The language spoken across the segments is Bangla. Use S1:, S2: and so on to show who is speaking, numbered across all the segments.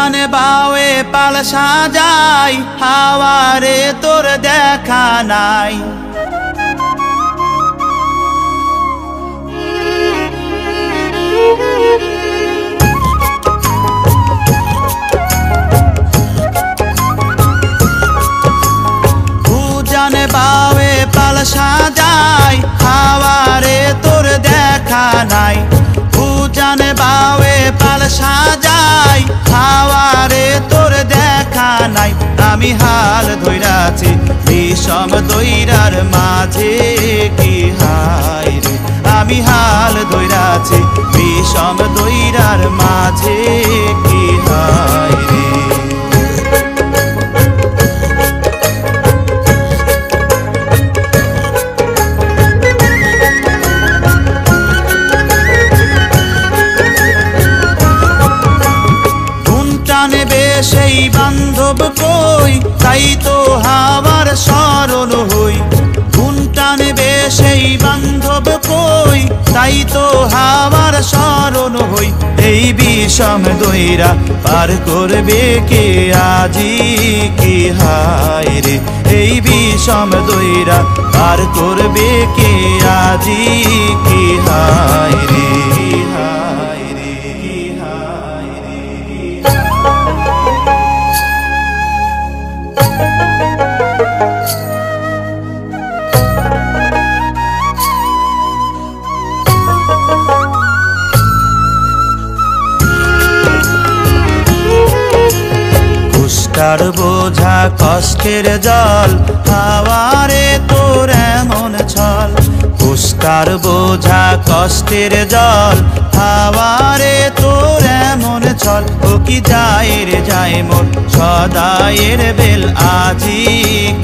S1: জানে বাওয়ে পাল সাজাই হাওয়ারে তোর দেখা নাই জানে বাওয়ে পাল সাজাই হাওয়ারে তোর দেখা নাই জানে বাওয়ে পাল সাজাই হাওয়ারে তোর দেখা নাই আমি হাল ধইরাছি বিষম দইরার মাঝে কি হায় রে আমি হাল ধইরাছি বিষম দইরার মাঝে কি হায় রে সেই বান্ধব কই তাই তো হাওয়ার স্মরণ হই কোনটা নেবে সেই বান্ধব কই তাই তো হাওয়ার স্মরণ হই এই বিষম দইরা পার করবে কে আজি কি হায় রে এই বিষম দইরা পার করবে কে আজি কি হায় রে হায় রে হায় রে কুষ্টার বোঝা কষ্টের জল হাওয়ারে তোর এমন ছল কুষ্টার বোঝা কষ্টের জল হাওয়ারে তোর এমন ছল ও কি যায় রে যায় মোর সদায়ের বেল আজি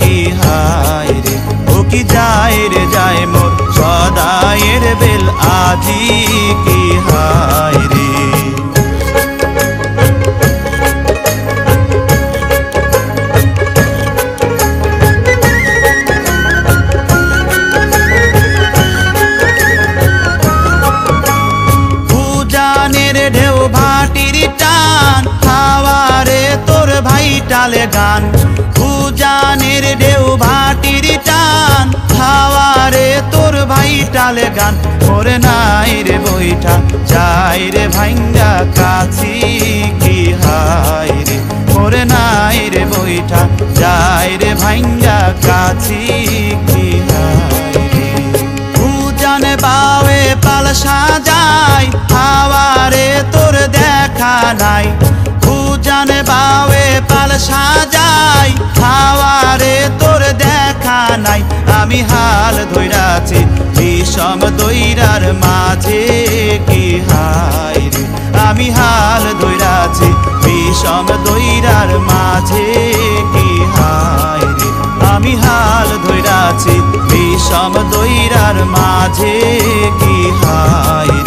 S1: কি হায় রে ও কি যায় রে যায় মোর সদায়ের বেল আজি কি হায় রে ঢেউ ভাটির টান হাওয়ারে তোর ভাই টালে গান উজানের ঢেউ ভাটির টান হাওয়ারে তোর ভাই টালে গান ওরে নাই রে বইটা যাই রে ভাঙ্গা কাছি কি হায় রে ওরে নাই রে বইটা যাই রে ভাঙ্গা কাছি কি হায় রে উজানে বাওয়ে পাল সাজাই হাওয়ারে তোর দেখা নাই জানে বাওয়ে পাল সাজাই হাওয়ারে তোর দেখা নাই আমি হাল ধইরাছি বিষম দইরার মাঝে কি হায় রে আমি হাল ধইরাছি বিষম দইরার মাঝে কি হায় রে আমি হাল ধইরাছি বিষম দইরার মাঝে কি হায়